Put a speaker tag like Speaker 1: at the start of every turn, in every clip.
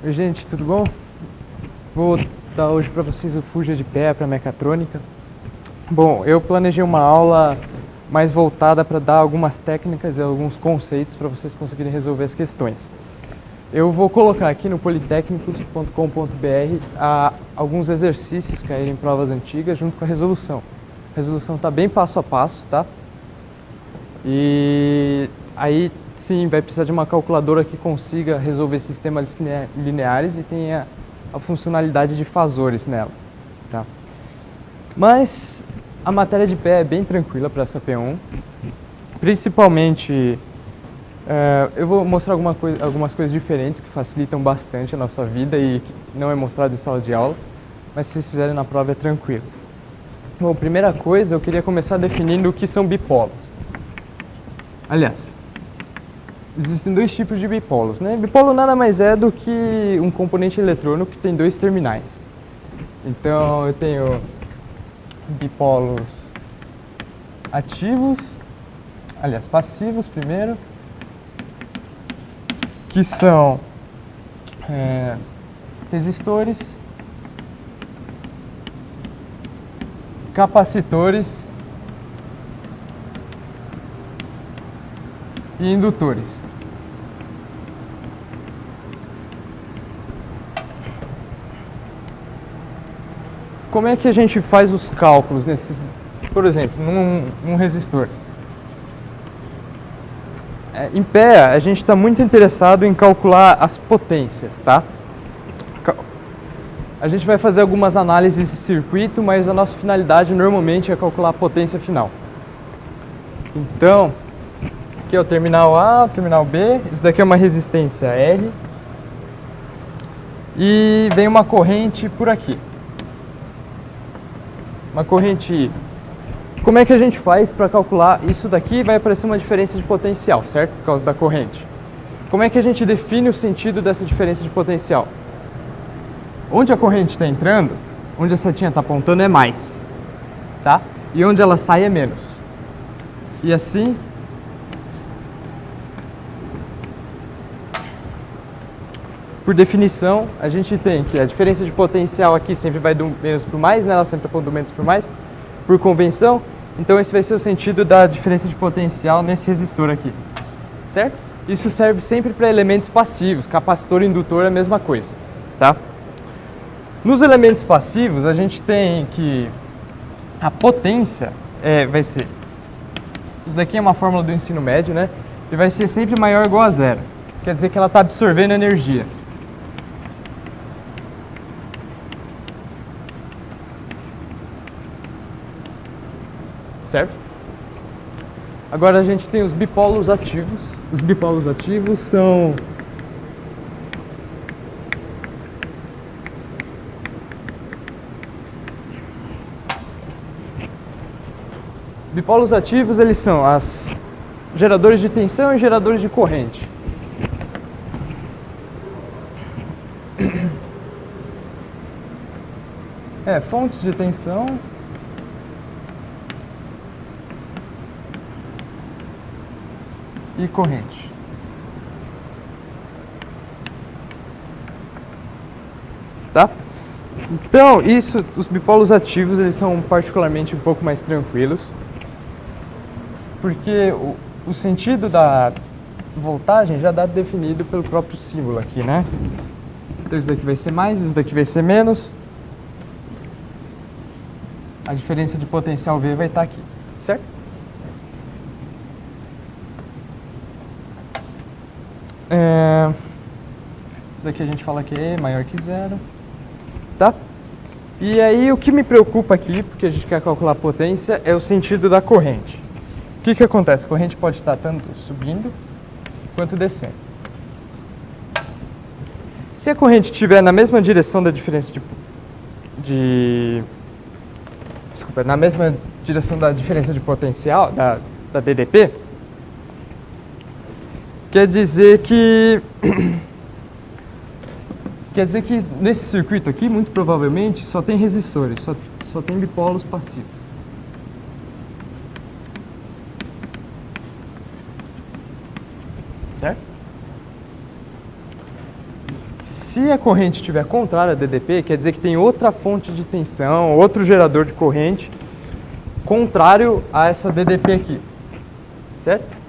Speaker 1: Oi gente, tudo bom? Vou dar hoje para vocês o Fuja de Pé para mecatrônica. Bom, eu planejei uma aula mais voltada para dar algumas técnicas e alguns conceitos para vocês conseguirem resolver as questões. Eu vou colocar aqui no politecnicos.com.br alguns exercícios caírem em provas antigas junto com a resolução. A resolução está bem passo a passo, tá? E aí sim, vai precisar de uma calculadora que consiga resolver sistemas lineares e tenha a funcionalidade de fazores nela, tá? Mas a matéria de pé é bem tranquila para essa P1, principalmente eu vou mostrar algumas coisas diferentes que facilitam bastante a nossa vida e que não é mostrado em sala de aula, mas se vocês fizerem na prova é tranquilo. Bom, primeira coisa, eu queria começar definindo o que são bipolos. Aliás, existem dois tipos de bipolos, né? Bipolo nada mais é do que um componente eletrônico que tem dois terminais. Então eu tenho bipolos ativos, aliás, passivos primeiro, que são resistores, capacitores e indutores. Como é que a gente faz os cálculos nesses, por exemplo, num resistor? Em pé, a gente está muito interessado em calcular as potências, tá? A gente vai fazer algumas análises desse circuito, mas a nossa finalidade normalmente é calcular a potência final. Então, aqui é o terminal A, o terminal B, isso daqui é uma resistência L. E vem uma corrente por aqui. Uma corrente I. Como é que a gente faz para calcular isso daqui? Vai aparecer uma diferença de potencial, certo? Por causa da corrente. Como é que a gente define o sentido dessa diferença de potencial? Onde a corrente está entrando, onde a setinha está apontando é mais, tá? E onde ela sai é menos. E assim, por definição, a gente tem que a diferença de potencial aqui sempre vai do menos para o mais, né? Ela sempre aponta do menos para o mais, por convenção. Então esse vai ser o sentido da diferença de potencial nesse resistor aqui, certo? Isso serve sempre para elementos passivos, capacitor e indutor é a mesma coisa, tá? Nos elementos passivos a gente tem que a potência vai ser, isso daqui é uma fórmula do ensino médio, né? E vai ser sempre maior ou igual a zero, quer dizer que ela está absorvendo energia. Certo? Agora a gente tem os bipolos ativos. Os bipolos ativos são eles são as geradores de tensão e geradores de corrente. Fontes de tensão e corrente. Tá? Então, os bipolos ativos, eles são particularmente um pouco mais tranquilos, porque o sentido da voltagem já dá definido pelo próprio símbolo aqui, né? Então isso daqui vai ser mais, isso daqui vai ser menos. A diferença de potencial V vai estar aqui, certo? Isso daqui a gente fala que é maior que zero, tá? E aí o que me preocupa aqui, porque a gente quer calcular a potência, é o sentido da corrente. O que acontece? A corrente pode estar tanto subindo quanto descendo. Se a corrente estiver na mesma direção da diferença na mesma direção da diferença de potencial, da DDP, quer dizer que nesse circuito aqui, muito provavelmente, só tem resistores, só tem bipolos passivos. Certo? Se a corrente estiver contrária à DDP, quer dizer que tem outra fonte de tensão, outro gerador de corrente contrário a essa DDP aqui, certo?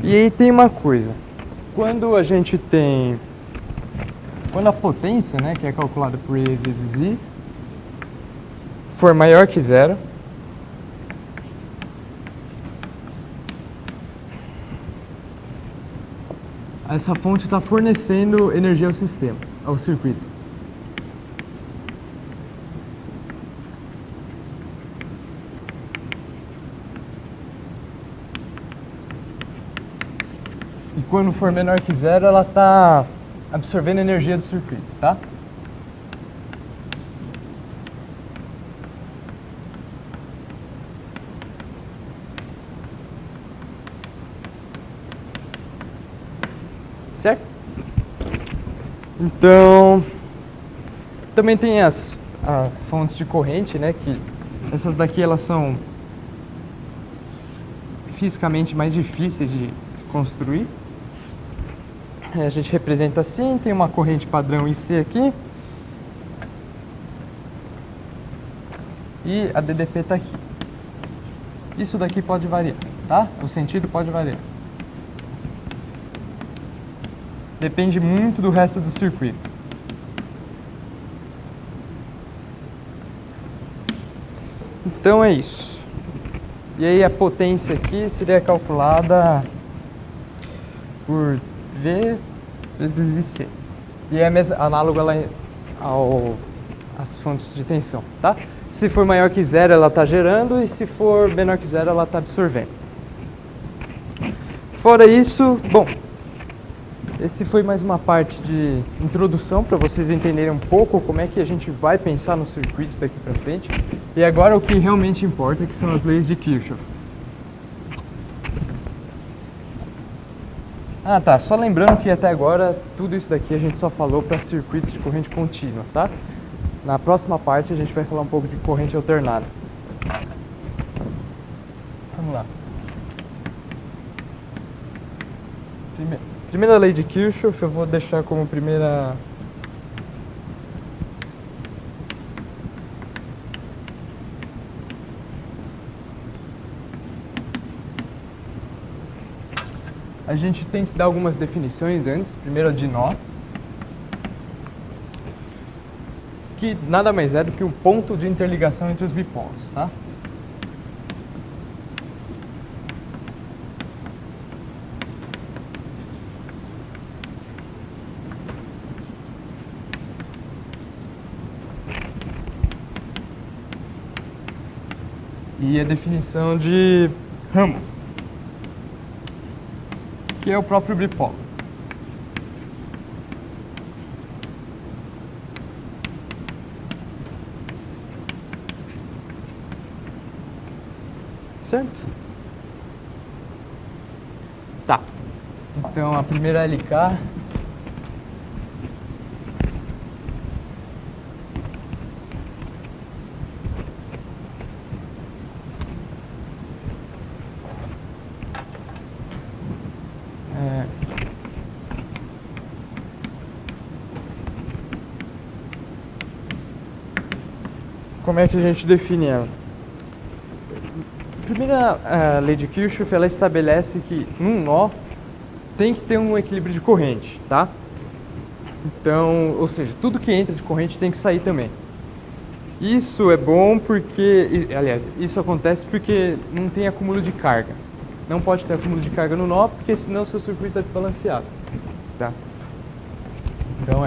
Speaker 1: E aí tem uma coisa, quando a potência, né, que é calculada por E vezes I, for maior que zero, essa fonte está fornecendo energia ao sistema, ao circuito. E quando for menor que zero, ela está absorvendo energia do circuito, tá? Certo? Então, também tem as fontes de corrente, né? Que essas daqui elas são fisicamente mais difíceis de se construir. A gente representa assim, tem uma corrente padrão IC aqui. E a DDP está aqui. Isso daqui pode variar, tá? O sentido pode variar. Depende muito do resto do circuito. Então é isso. E aí a potência aqui seria calculada por V vezes IC. E é análogo às fontes de tensão, tá? Se for maior que zero, ela está gerando, e se for menor que zero, ela está absorvendo. Fora isso, bom, esse foi mais uma parte de introdução para vocês entenderem um pouco como é que a gente vai pensar nos circuitos daqui para frente. E agora o que realmente importa, que são as leis de Kirchhoff. Ah tá, só lembrando que até agora tudo isso daqui a gente só falou para circuitos de corrente contínua, tá? Na próxima parte a gente vai falar um pouco de corrente alternada. Vamos lá. Primeira lei de Kirchhoff eu vou deixar como primeira... A gente tem que dar algumas definições antes. Primeiro a de nó, que nada mais é do que um ponto de interligação entre os bipolos, tá? E a definição de ramo, que é o próprio bipolo. Certo? Tá. Então a primeira LK como é que a gente define ela? A primeira lei de Kirchhoff, ela estabelece que num nó tem que ter um equilíbrio de corrente, tá? Então, ou seja, tudo que entra de corrente tem que sair também. Isso é bom porque, aliás, isso acontece porque não tem acúmulo de carga. Não pode ter acúmulo de carga no nó, porque senão o seu circuito está desbalanceado, tá? Então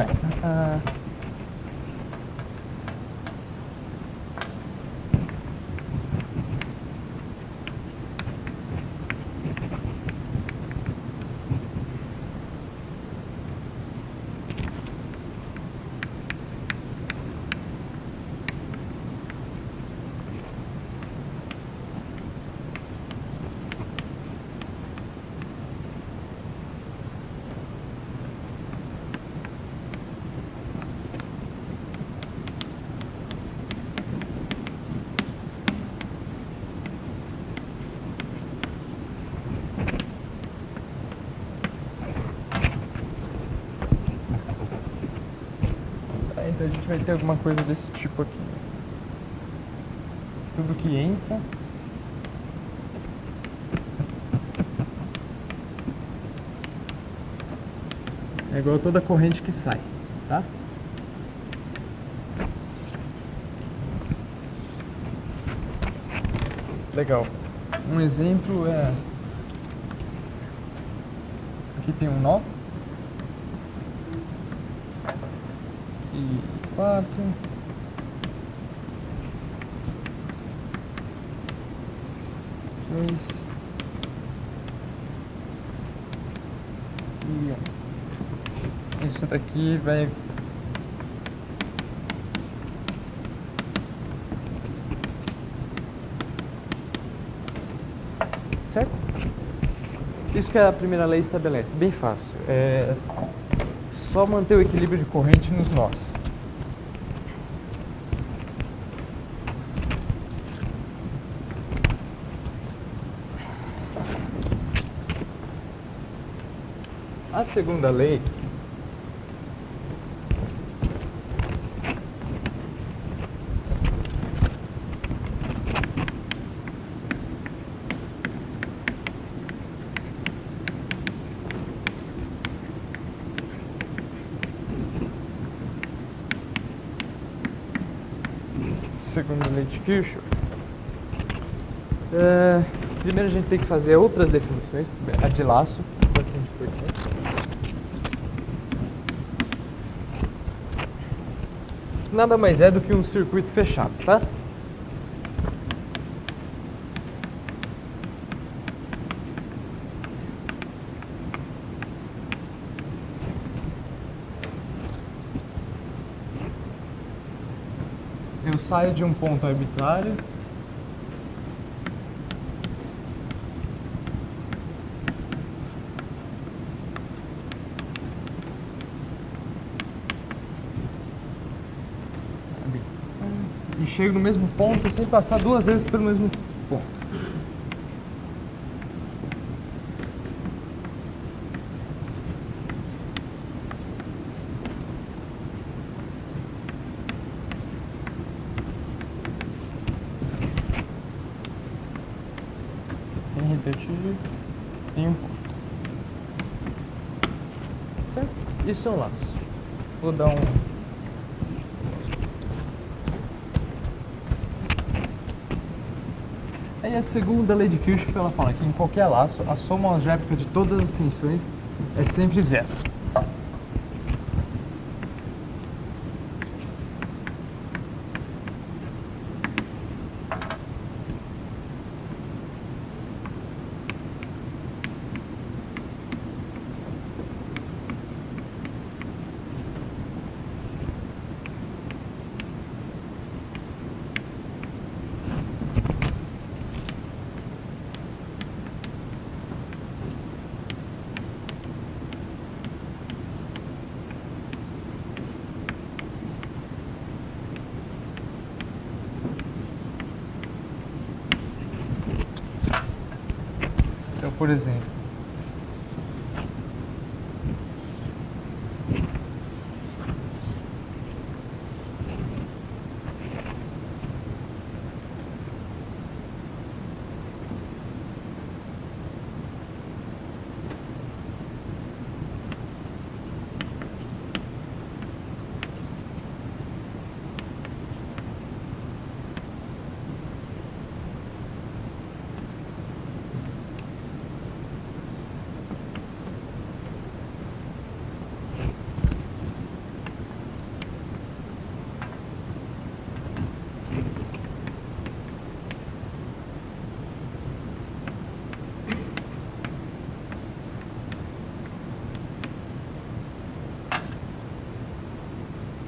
Speaker 1: Então a gente vai ter alguma coisa desse tipo aqui. Tudo que entra é igual a toda corrente que sai, tá? Legal. Um exemplo é... Aqui tem um nó. E 4. E isso daqui vai... Certo? Isso que a primeira lei estabelece, bem fácil. É só manter o equilíbrio de corrente nos nós. A segunda lei de Kirchhoff. Primeiro a gente tem que fazer outras definições. A de laço, bastante importante. Nada mais é do que um circuito fechado, tá? Eu saio de um ponto arbitrário e chego no mesmo ponto sem passar duas vezes pelo mesmo ponto. Sem repetir em um ponto. Certo? Isso é um laço. Vou dar um... Aí a segunda lei de Kirchhoff, ela fala que em qualquer laço, a soma algébrica de todas as tensões é sempre zero. Então, por exemplo,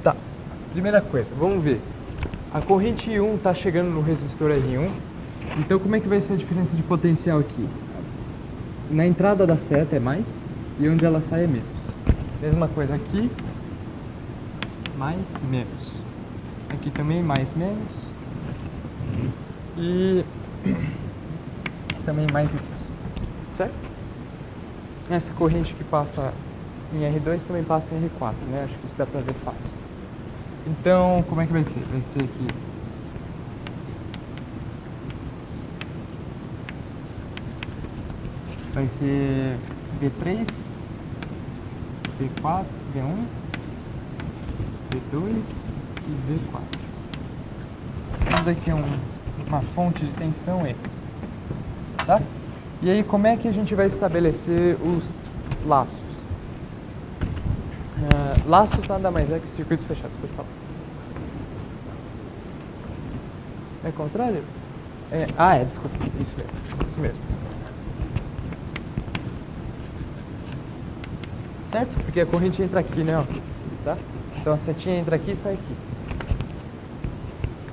Speaker 1: tá, primeira coisa, vamos ver. A corrente I1 está chegando no resistor R1, então como é que vai ser a diferença de potencial aqui? Na entrada da seta é mais, e onde ela sai é menos. Mesma coisa aqui, mais, menos. Aqui também mais, menos. E também mais, menos. Certo? Essa corrente que passa em R2 também passa em R4, né? Acho que isso dá pra ver fácil. Então, como é que vai ser? Vai ser aqui. Vai ser V3, V4, V1, V2 e V4. Temos aqui uma fonte de tensão E, tá? E aí, como é que a gente vai estabelecer os laços? Laços nada mais é que circuitos fechados, pode falar. É contrário? Desculpa, isso mesmo. Certo? Porque a corrente entra aqui, né? Ó, tá? Então a setinha entra aqui e sai aqui.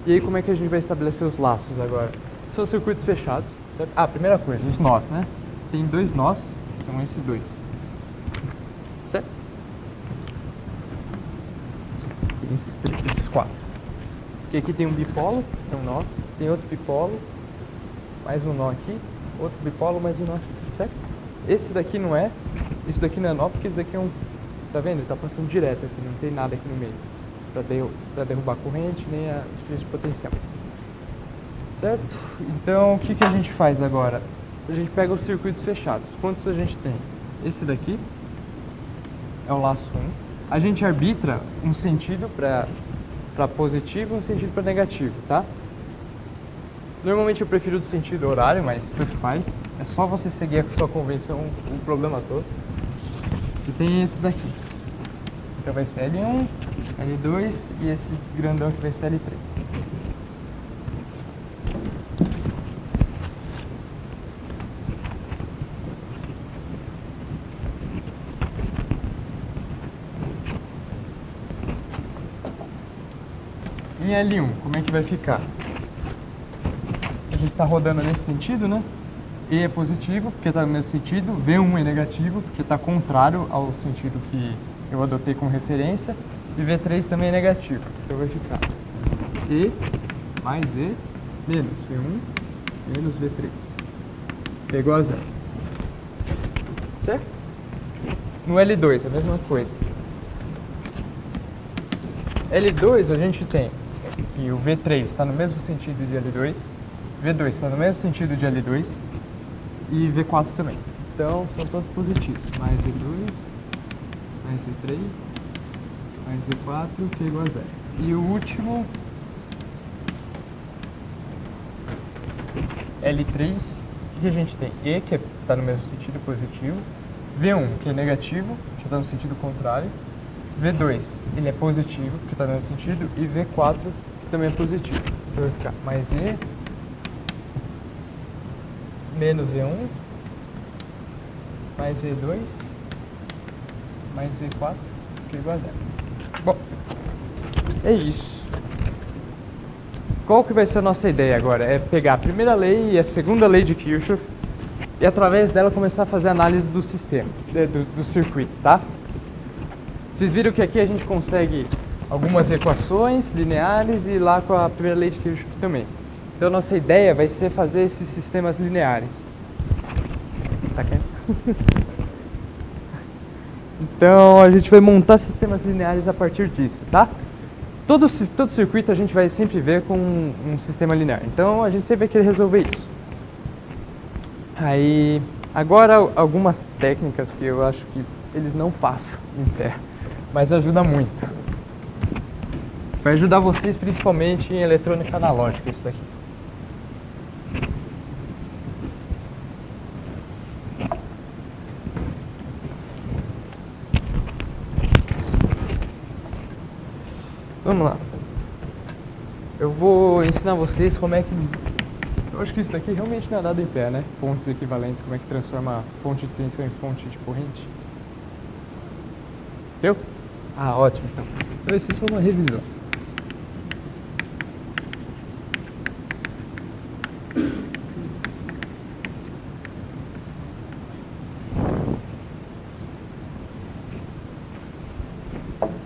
Speaker 1: E aí como é que a gente vai estabelecer os laços agora? São circuitos fechados, certo? Primeira coisa, os nós, né? Tem dois nós, são esses dois. Certo? Esses quatro. Porque aqui tem um bipolo, é um nó, tem outro bipolo, mais um nó aqui, outro bipolo, mais um nó aqui, certo? Esse daqui não é, isso daqui não é nó, porque esse daqui é um, tá vendo? Ele tá passando direto aqui, não tem nada aqui no meio, pra derrubar a corrente, nem a diferença de potencial. Certo? Então, o que a gente faz agora? A gente pega os circuitos fechados. Quantos a gente tem? Esse daqui é o laço 1. A gente arbitra um sentido para positivo e um sentido para negativo, tá? Normalmente eu prefiro do sentido horário, mas tanto faz. É só você seguir a sua convenção, o problema todo. E tem esse daqui. Então vai ser L1, L2 e esse grandão que vai ser L3. Em L1, como é que vai ficar? A gente está rodando nesse sentido, né? E é positivo, porque está no mesmo sentido. V1 é negativo, porque está contrário ao sentido que eu adotei como referência. E V3 também é negativo. Então vai ficar E mais E menos V1 menos V3. É igual a zero. Certo? No L2 é a mesma coisa. L2 a gente tem que o V3 está no mesmo sentido de L2, V2 está no mesmo sentido de L2 e V4 também. Então são todos positivos. Mais V2, mais V3, mais V4, que é igual a zero. E o último, L3, o que a gente tem? E, que está no mesmo sentido, positivo. V1, que é negativo, que está no sentido contrário. V2, ele é positivo, que está no mesmo sentido. E V4, que também é positivo. Então vai ficar mais E menos V1 mais V2 mais V4, que é igual a zero. Bom, é isso. Qual que vai ser a nossa ideia agora? É pegar a primeira lei e a segunda lei de Kirchhoff e através dela começar a fazer análise do sistema, do circuito, tá? Vocês viram que aqui a gente consegue algumas equações lineares e lá com a primeira lei de Kirchhoff também. Então a nossa ideia vai ser fazer esses sistemas lineares. Tá quente? Então a gente vai montar sistemas lineares a partir disso, tá? Todo circuito a gente vai sempre ver com um sistema linear. Então a gente sempre vai querer resolver isso. Aí, agora algumas técnicas que eu acho que eles não passam em pé, mas ajuda muito. Vai ajudar vocês principalmente em eletrônica analógica isso aqui. Vamos lá. Eu vou ensinar vocês como é que... Eu acho que isso daqui realmente não é dado em pé, né? Fontes equivalentes, como é que transforma fonte de tensão em fonte de corrente. Deu? Ótimo então. Então esse é só uma revisão.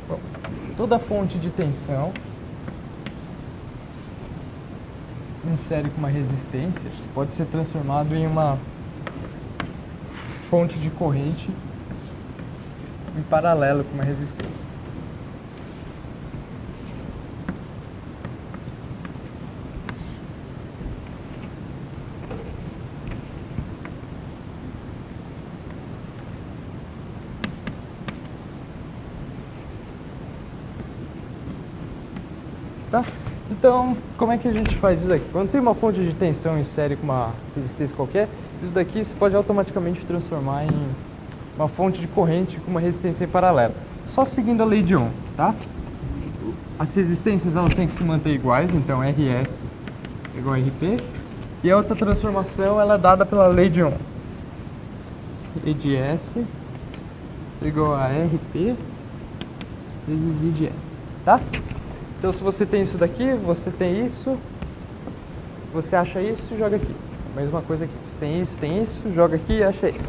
Speaker 1: Bom, toda fonte de tensão em série com uma resistência pode ser transformado em uma fonte de corrente em paralelo com uma resistência. tá? Então, como é que a gente faz isso aqui? Quando tem uma fonte de tensão em série com uma resistência qualquer, isso daqui você pode automaticamente transformar em uma fonte de corrente com uma resistência em paralelo. Só seguindo a lei de Ohm, tá? As resistências elas têm que se manter iguais, então RS igual a RP. E a outra transformação ela é dada pela lei de Ohm. E de S igual a RP vezes I de S, tá? Então se você tem isso daqui, você tem isso, você acha isso e joga aqui. A mesma coisa aqui. Você tem isso, joga aqui e acha isso.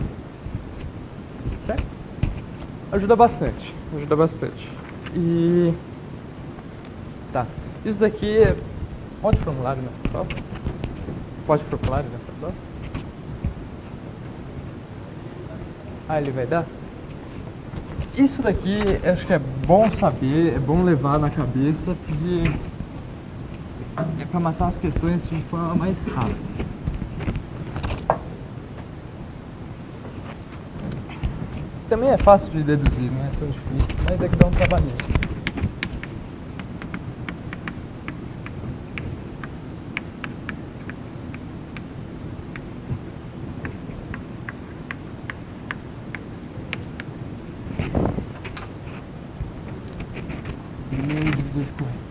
Speaker 1: Certo? Ajuda bastante, ajuda bastante. E... tá. Isso daqui é... pode formulário nessa prova? Pode formulário nessa prova? Ah, ele vai dar? Isso daqui, acho que é bom saber, é bom levar na cabeça, porque é para matar as questões de forma mais rápida. Também é fácil de deduzir, não é tão difícil, mas é que dá um trabalhinho. Primeiro divisor de corrente.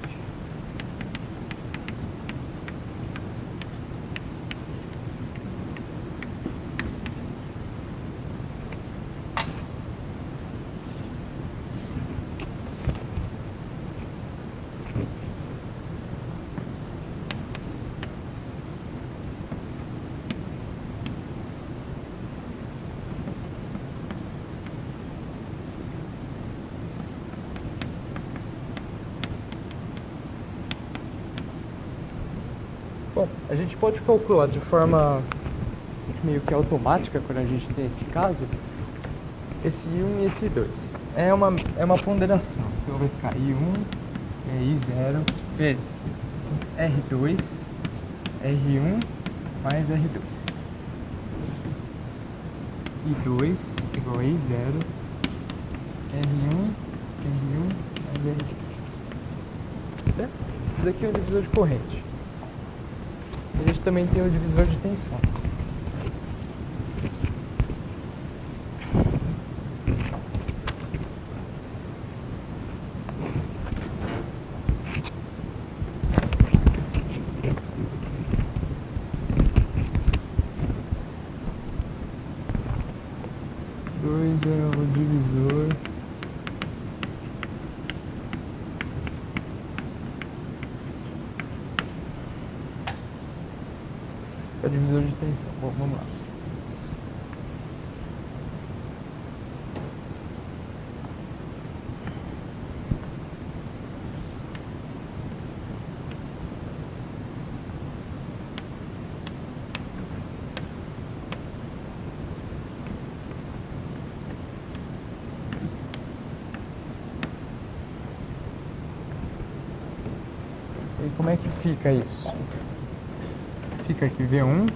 Speaker 1: Bom, a gente pode calcular de forma meio que automática, quando a gente tem esse caso, esse I1 e esse I2. É uma ponderação. Então vai ficar I1 é I0 vezes R2, R1 mais R2. I2 igual a I0, R1 mais R2. Certo? Isso aqui é o divisor de corrente. A gente também tem o divisor de tensão. Dois é o divisor é o divisor de tensão. Bom, vamos lá. E como é que fica isso? Fica aqui V1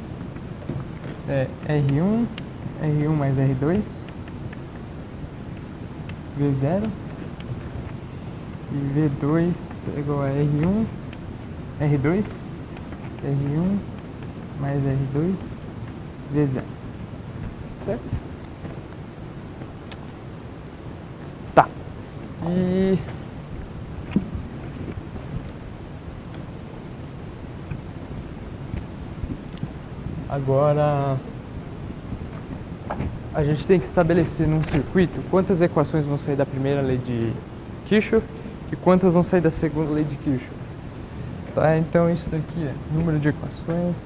Speaker 1: é R1 mais R2 V0 e V2 é igual a R2 mais R2 V0, certo? Tá. E agora a gente tem que estabelecer num circuito quantas equações vão sair da primeira lei de Kirchhoff e quantas vão sair da segunda lei de Kirchhoff. Tá, então isso daqui é número de equações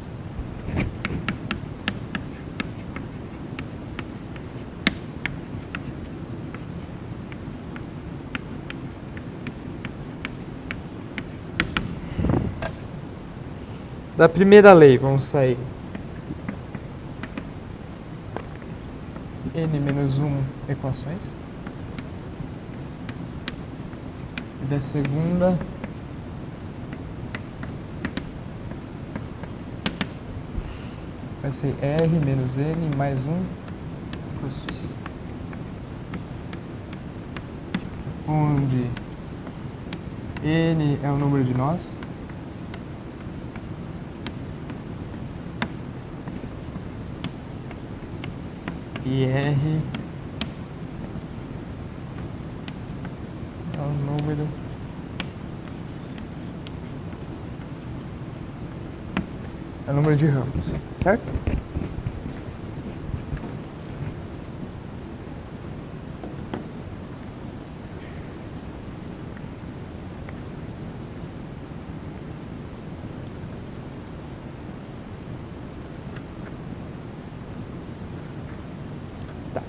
Speaker 1: da primeira lei vão sair n-1 equações e da segunda vai ser R menos N mais 1 equações, onde N é o número de nós. E R é o número de ramos, certo? Tá.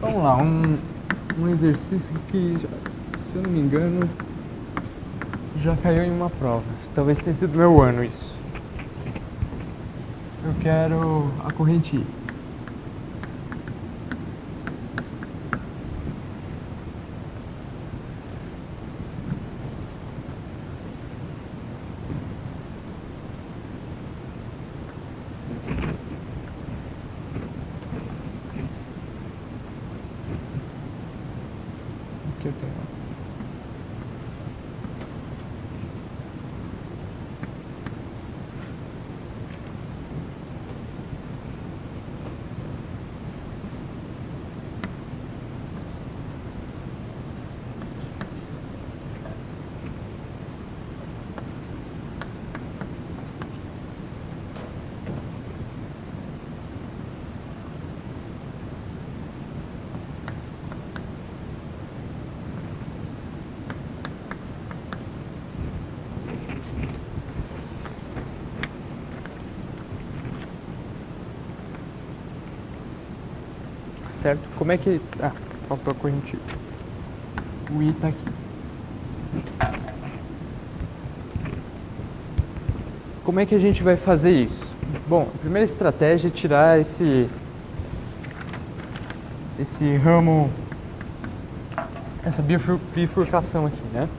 Speaker 1: Vamos lá, um exercício que, se eu não me engano, já caiu em uma prova. Talvez tenha sido meu ano isso. Eu quero a corrente I. Aqui eu tenho. Certo? Como é que... Ah, faltou a corrente. O I tá aqui. Como é que a gente vai fazer isso? Bom, a primeira estratégia é tirar esse ramo, essa bifurcação aqui, né?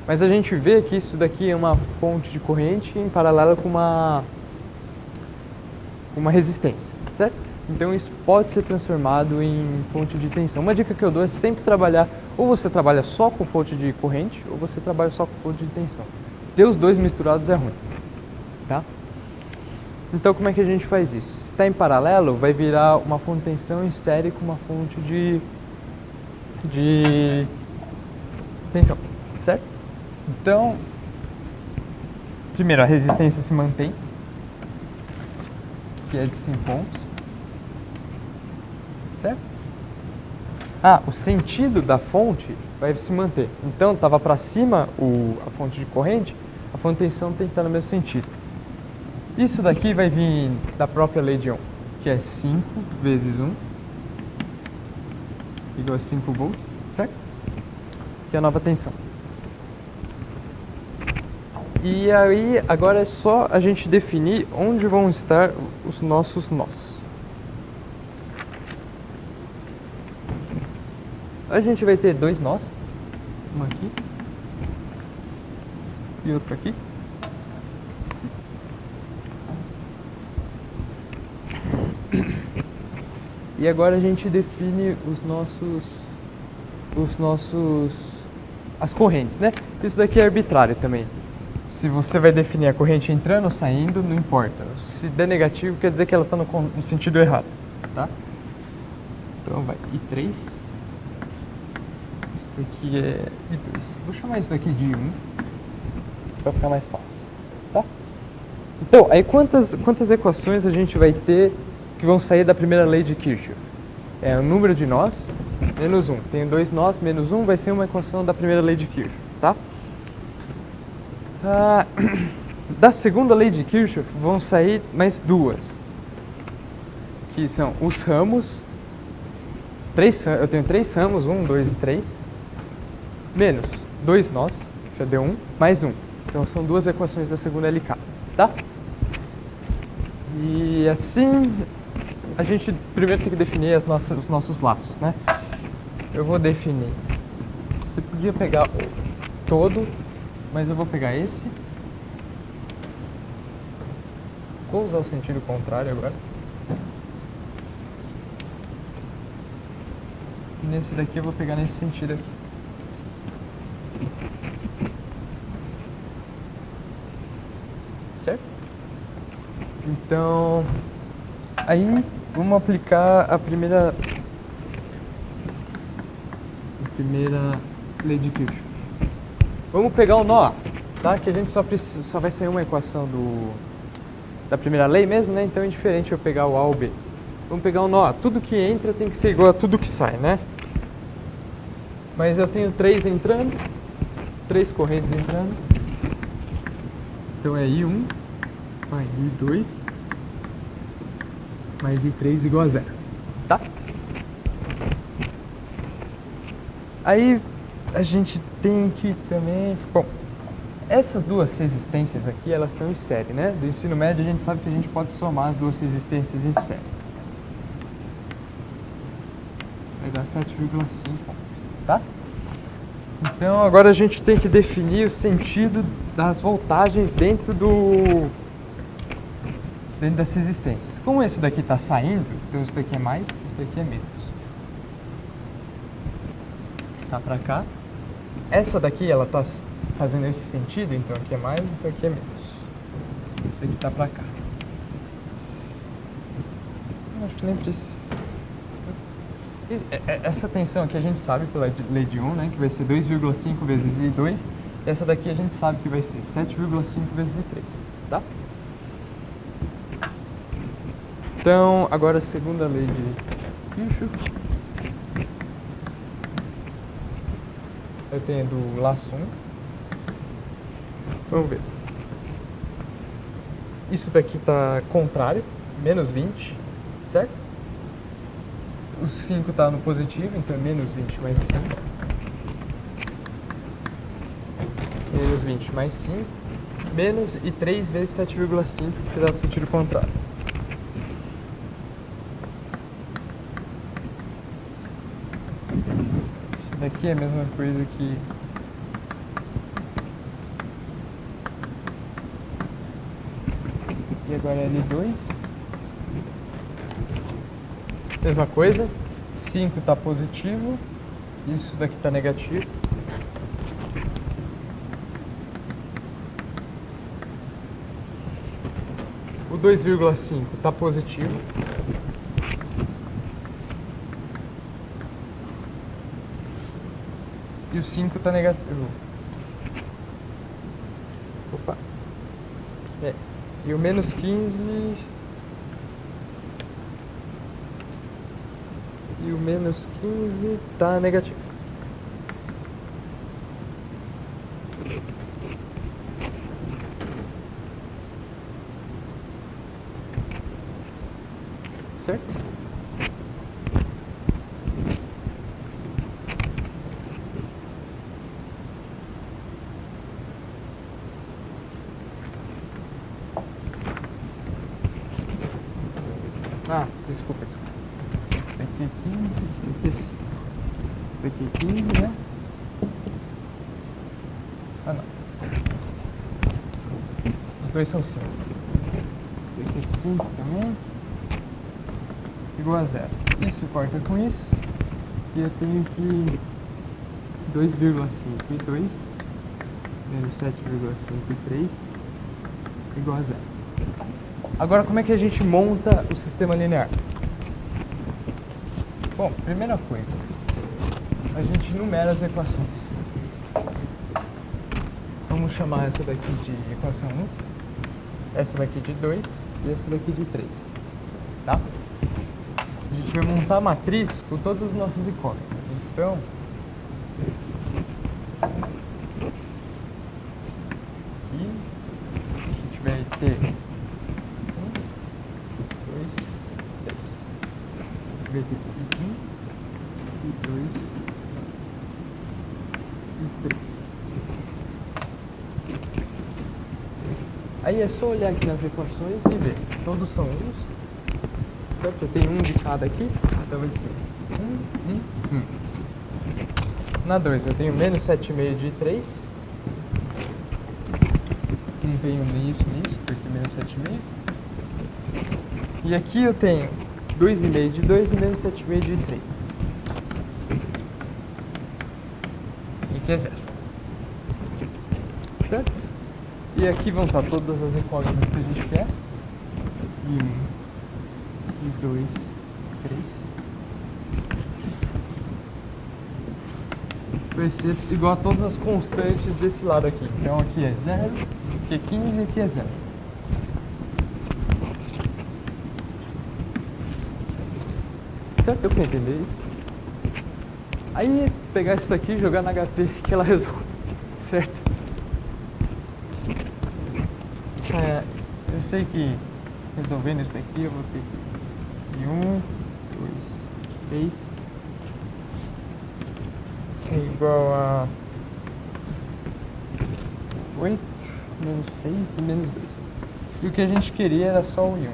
Speaker 1: Mas a gente vê que isso daqui é uma fonte de corrente em paralelo com uma resistência, certo? Então isso pode ser transformado em fonte de tensão. Uma dica que eu dou é sempre trabalhar, ou você trabalha só com fonte de corrente, ou você trabalha só com fonte de tensão. Ter os dois misturados é ruim, tá? Então como é que a gente faz isso? Se está em paralelo, vai virar uma fonte de tensão em série com uma fonte de tensão, certo? Então, primeiro a resistência se mantém, que é de 5 ohms. Certo? Ah, o sentido da fonte vai se manter. Então, estava para cima a fonte de corrente, a fonte de tensão tem que estar no mesmo sentido. Isso daqui vai vir da própria lei de Ohm, que é 5 vezes 1 igual a 5 volts, certo? Que é a nova tensão. E aí, agora é só a gente definir onde vão estar os nossos nós. A gente vai ter dois nós, um aqui e outro aqui. E agora a gente define as correntes, né? Isso daqui é arbitrário também. Se você vai definir a corrente entrando ou saindo, não importa. Se der negativo, quer dizer que ela está no sentido errado, tá? Então vai I3. Isso daqui é I2. Vou chamar isso daqui de I1 para ficar mais fácil, tá? Então, aí quantas equações a gente vai ter que vão sair da primeira lei de Kirchhoff? É o número de nós menos 1. Tenho dois nós menos 1 vai ser uma equação da primeira lei de Kirchhoff, tá? Da segunda lei de Kirchhoff vão sair mais duas, que são os ramos. Eu tenho 3 ramos, 1, 2 e 3. menos 2 nós, já deu 1, mais 1. Então são duas equações da segunda LK, tá? E assim, a gente primeiro tem que definir os nossos laços, né? Eu vou definir, você podia pegar o todo, mas eu vou pegar esse. Vou usar o sentido contrário agora. E nesse daqui eu vou pegar nesse sentido aqui. Certo? Então, aí vamos aplicar a primeira lei de Kirchhoff. Vamos pegar o nó A, tá? Que a gente só vai sair uma equação da primeira lei mesmo, né? Então é diferente eu pegar o A ou B. Vamos pegar o nó A. Tudo que entra tem que ser igual a tudo que sai, né? Mas eu tenho 3 entrando, 3 correntes entrando. Então é I1 mais I2 mais I3 igual a 0, tá? Aí a gente tem que também... Bom, essas duas resistências aqui, elas estão em série, né? Do ensino médio a gente sabe que a gente pode somar as duas resistências em série. Vai dar 7,5, tá? Então agora a gente tem que definir o sentido das voltagens dentro das resistências. Como esse daqui está saindo, então isso daqui é mais, isso daqui é menos. Tá pra cá. Essa daqui, ela tá fazendo esse sentido, então aqui é mais, então aqui é menos. Isso aqui tá pra cá. Acho que nem precisa. Essa tensão aqui a gente sabe pela lei de Ohm, né, que vai ser 2,5 vezes I2. E essa daqui a gente sabe que vai ser 7,5 vezes I3, tá? Então, agora a segunda lei de Kirchhoff. Eu tenho do laço 1. Vamos ver. Isso daqui está contrário, menos 20, certo? O 5 está no positivo, então é menos 20 mais 5. Menos 20 mais 5. Menos e 3 vezes 7,5, que dá o sentido contrário. Isso daqui é a mesma coisa que... E agora é L2. Mesma coisa. 5 está positivo. Isso daqui está negativo. O 2,5 está positivo. E o 5 está negativo. Opa. E o menos 15... E o menos 15 está negativo. Certo? Ah, desculpa. Isso daqui é 15, isso daqui é 5. Isso daqui é 15, né? Ah, não. Os dois são 5. Isso daqui é 5 também. Igual a 0. Isso corta com isso. E eu tenho que 2,5 e 2 menos 7,5 e 3 igual a 0. Agora, como é que a gente monta o sistema linear? Bom, primeira coisa, a gente numera as equações. Vamos chamar essa daqui de equação 1, essa daqui de 2 e essa daqui de 3, tá? A gente vai montar a matriz com todas as nossas incógnitas. Então, aqui a gente vai ter 1, 2, 3. Vai ter I1, I2, Aí é só olhar aqui nas equações e ver. Todos são 1, certo? Eu tenho um de cada aqui, então vai ser 1. Na 2 eu tenho menos 7,5 de 3. Não tenho isso, estou aqui menos 7,5. E aqui eu tenho 2,5 de 2 e menos 7,5 de 3. E aqui é 0. Certo? E aqui vão estar todas as incógnitas que a gente quer. E 1, e 2, 3. Vai ser igual a todas as constantes desse lado aqui. Então aqui é 0, aqui é 15 e aqui é 0. Certo? Deu pra entender isso? Aí pegar isso daqui e jogar na HP que ela resolve. Certo? Eu sei que resolvendo isso daqui eu vou ter que 1, 2, 3 é igual a 8 menos 6 e menos 2. E o que a gente queria era só o 1.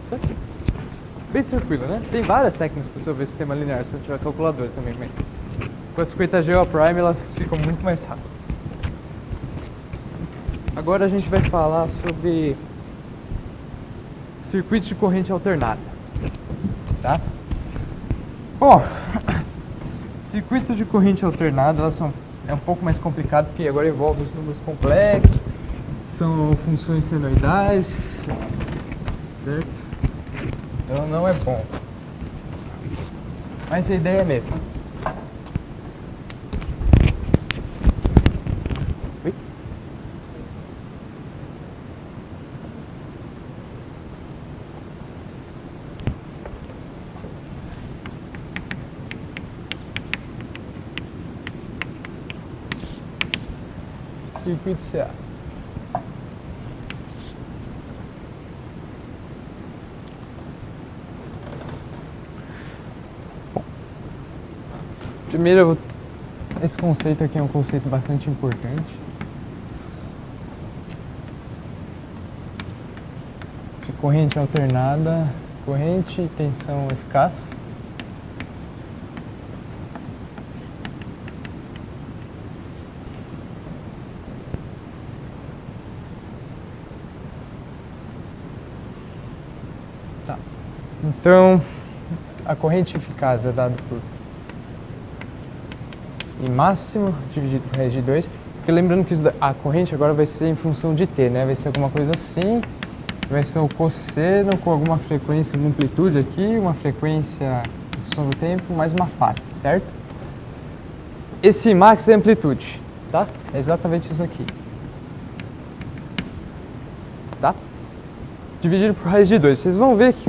Speaker 1: Certo? Bem tranquilo, né? Tem várias técnicas para resolver sistema linear se não tiver calculadora também, mas com a 50G ou a Prime elas ficam muito mais rápidas. Agora a gente vai falar sobre circuitos de corrente alternada, tá? Bom, circuitos de corrente alternada é um pouco mais complicado porque agora envolve os números complexos, são funções senoidais, certo? Então não é bom, mas a ideia é a mesma. Circuito CA. Primeiro, esse conceito aqui é um conceito bastante importante. De corrente alternada, corrente e tensão eficaz. Tá. Então, a corrente eficaz é dada por I máximo dividido por raiz de 2, porque lembrando que a corrente agora vai ser em função de t, né? Vai ser alguma coisa assim, vai ser o cosseno com alguma frequência, uma amplitude aqui, uma frequência em função do tempo, mais uma face, certo? Esse max é amplitude, tá? É exatamente isso aqui, tá? Dividido por raiz de 2. Vocês vão ver que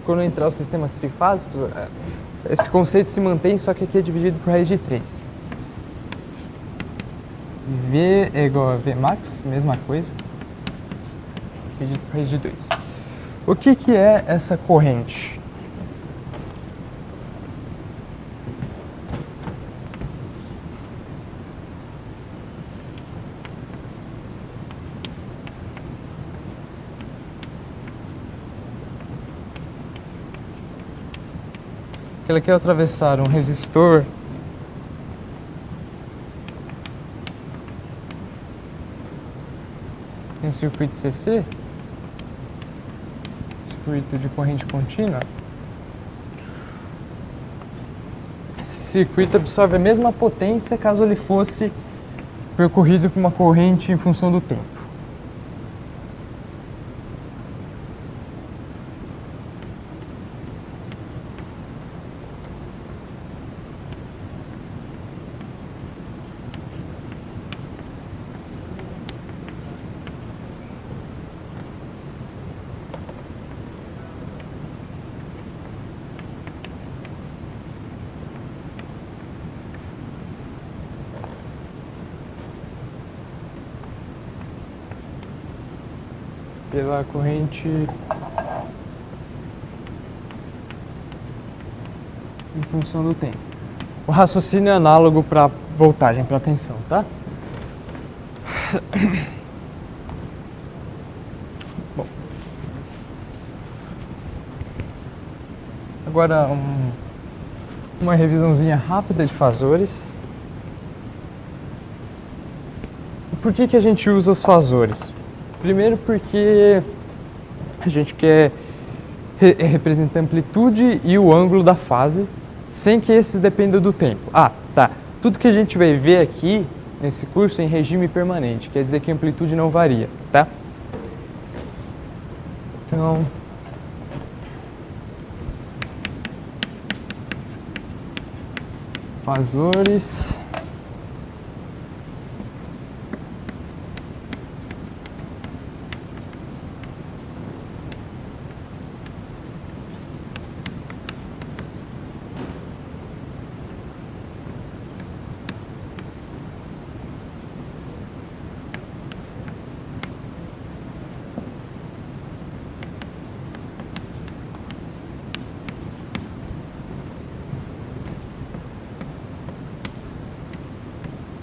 Speaker 1: quando entrar os sistemas trifásicos, esse conceito se mantém, só que aqui é dividido por raiz de 3. V é igual a V max, mesma coisa, dividido por raiz de 2. O que é essa corrente? Ela quer atravessar um resistor em um circuito CC, circuito de corrente contínua. Esse circuito absorve a mesma potência caso ele fosse percorrido por uma corrente em função do tempo. Pela corrente em função do tempo. O raciocínio é análogo para voltagem, para tensão, tá? Bom. Agora uma revisãozinha rápida de fasores. Por que a gente usa os fasores? Primeiro porque a gente quer representar a amplitude e o ângulo da fase sem que esses dependam do tempo. Ah, tá. Tudo que a gente vai ver aqui nesse curso é em regime permanente, quer dizer que a amplitude não varia, tá? Então, fasores.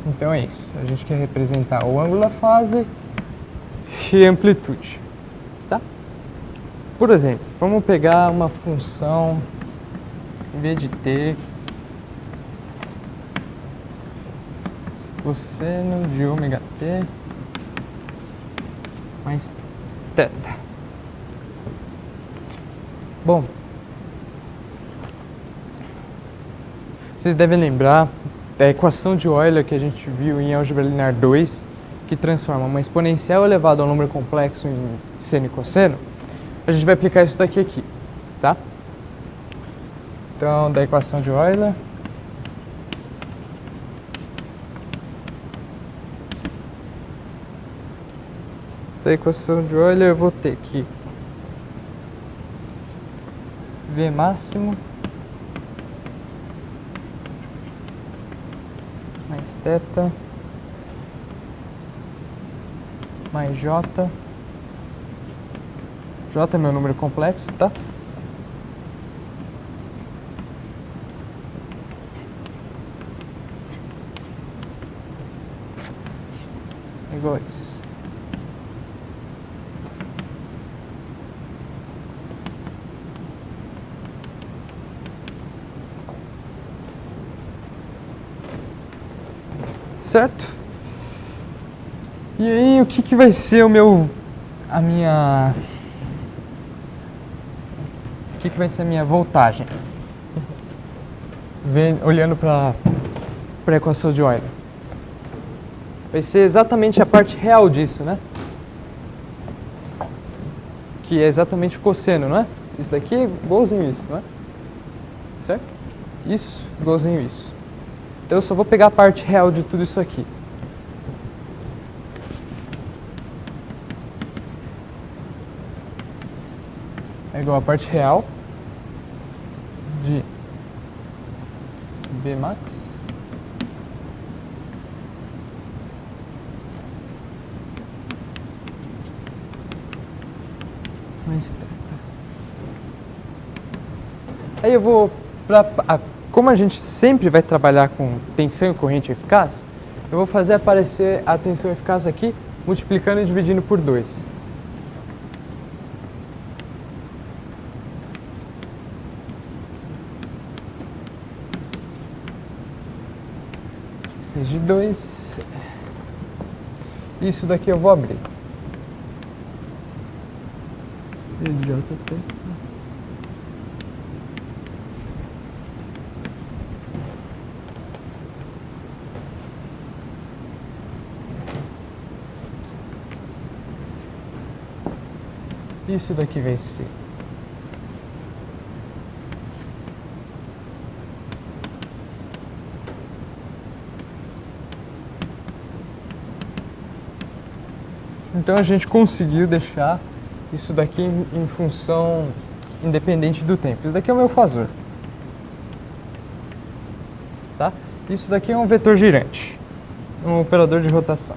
Speaker 1: Então é isso, a gente quer representar o ângulo da fase e a amplitude, tá? Por exemplo, vamos pegar uma função, em vez de ter cosseno de ômega t mais θ. Bom, vocês devem lembrar da equação de Euler que a gente viu em álgebra linear 2, que transforma uma exponencial elevada ao número complexo em seno e cosseno. A gente vai aplicar isso daqui aqui, tá? Então, da equação de Euler, eu vou ter que V máximo mais θ mais J. J é meu número complexo, tá? Igual a isso. Certo? E aí, o que vai ser o que vai ser a minha voltagem? Olhando para a equação de Euler. Vai ser exatamente a parte real disso, né? Que é exatamente o cosseno, não é? Isso daqui é igualzinho isso, não é? Certo? Isso, igualzinho isso. Então eu só vou pegar a parte real de tudo isso aqui. É igual a parte real de B max mais θ. Aí eu vou como a gente sempre vai trabalhar com tensão e corrente eficaz, eu vou fazer aparecer a tensão eficaz aqui, multiplicando e dividindo por 2. De 2. Isso daqui eu vou abrir. JT. Isso daqui vai ser então a gente conseguiu deixar isso daqui em função independente do tempo. Isso daqui é o meu fasor, tá? Isso daqui é um vetor girante, um operador de rotação.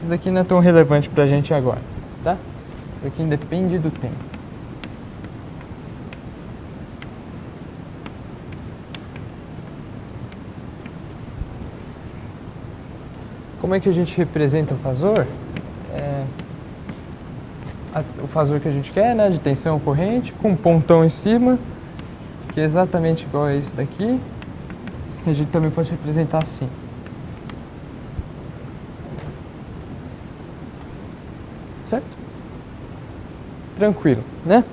Speaker 1: Isso daqui não é tão relevante pra gente agora, tá? Isso daqui independe do tempo. Como é que a gente representa o fasor? O fasor que a gente quer, né, de tensão corrente, com um pontão em cima, que é exatamente igual a esse daqui. A gente também pode representar assim. Certo? Tranquilo, né?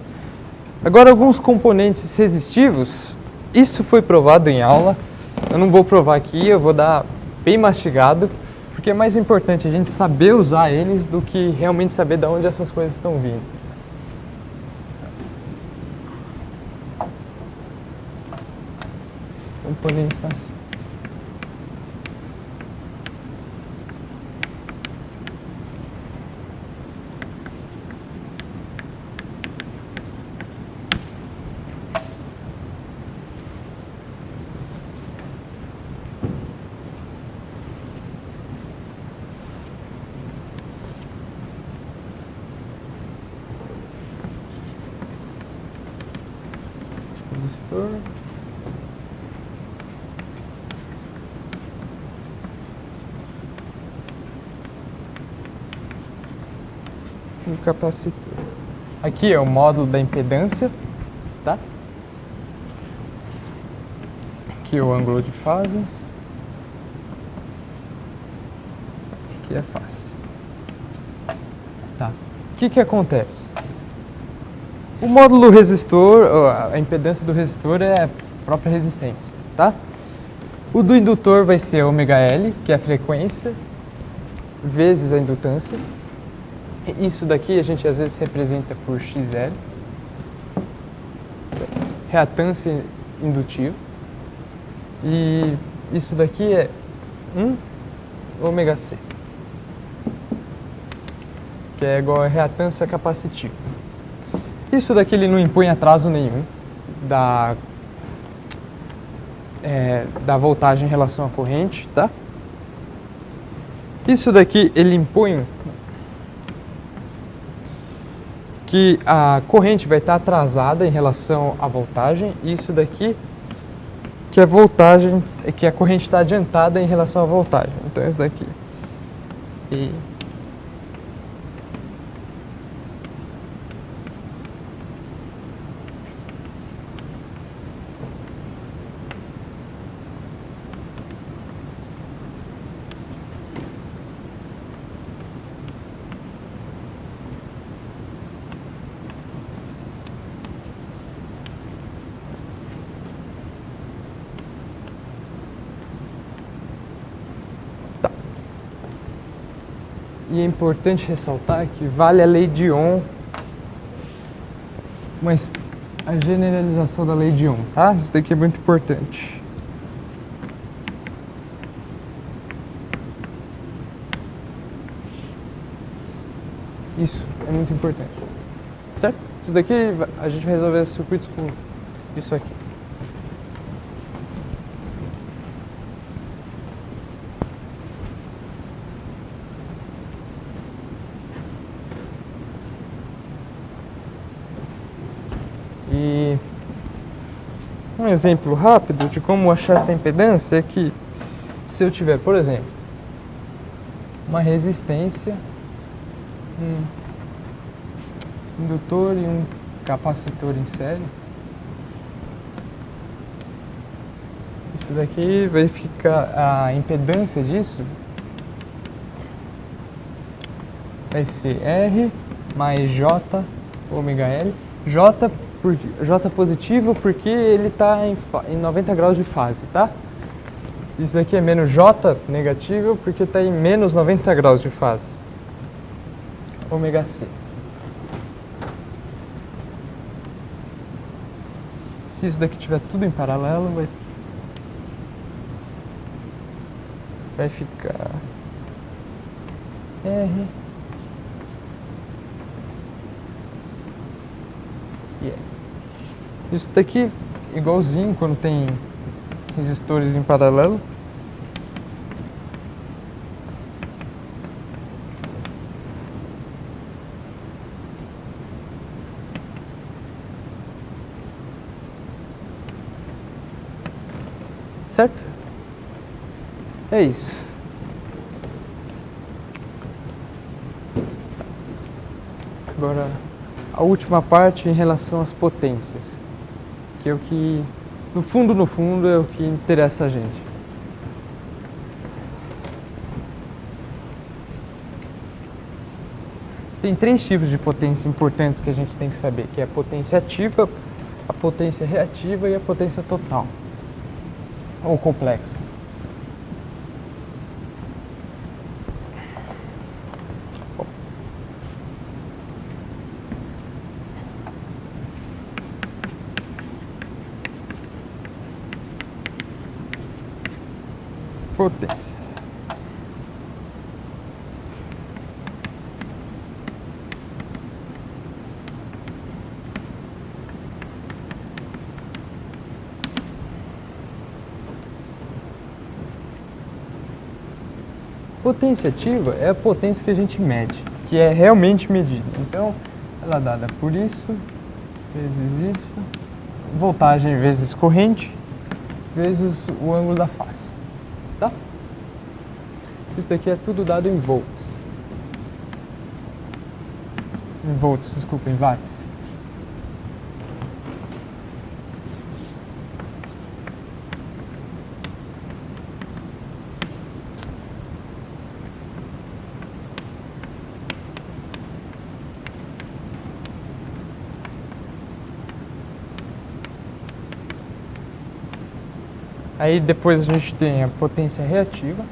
Speaker 1: Agora alguns componentes resistivos, isso foi provado em aula, eu não vou provar aqui, eu vou dar bem mastigado, porque é mais importante a gente saber usar eles do que realmente saber de onde essas coisas estão vindo. Componentes passivos. Resistor. E o capacitor. Aqui é o módulo da impedância, tá? Aqui é o ângulo de fase. Aqui é a face. Tá. O que acontece? O módulo resistor, a impedância do resistor é a própria resistência, tá? O do indutor vai ser ômega-L, que é a frequência, vezes a indutância. Isso daqui a gente às vezes representa por XL. Reatância indutiva. E isso daqui é 1 ômega C, que é igual a reatância capacitiva. Isso daqui ele não impõe atraso nenhum da voltagem em relação à corrente, tá? Isso daqui ele impõe que a corrente vai estar atrasada em relação à voltagem, e isso daqui que a voltagem, que a corrente está adiantada em relação à voltagem. Então isso daqui. E é importante ressaltar que vale a lei de Ohm, mas a generalização da lei de Ohm, tá? Isso daqui é muito importante. Isso é muito importante, certo? Isso daqui a gente vai resolver os circuitos com isso aqui. E um exemplo rápido de como achar essa impedância é que se eu tiver, por exemplo, uma resistência, um indutor e um capacitor em série, isso daqui vai ficar, a impedância disso vai ser R mais J ômega L. J positivo porque ele está em 90 graus de fase, tá? Isso daqui é menos J negativo porque está em menos 90 graus de fase. Ômega C. Se isso daqui tiver tudo em paralelo, vai ficar R e L. Isso daqui igualzinho quando tem resistores em paralelo. Certo? É isso. agora a última parte em relação às potências, que é o que, no fundo, é o que interessa a gente. Tem 3 tipos de potência importantes que a gente tem que saber, que é a potência ativa, a potência reativa e a potência total, ou complexa. Potências. Potência ativa é a potência que a gente mede, que é realmente medida. Então, ela é dada por isso, vezes isso, voltagem vezes corrente, vezes o ângulo da face. Tá? Isso daqui é tudo dado em volts. Desculpa, em watts. Aí depois a gente tem a potência reativa.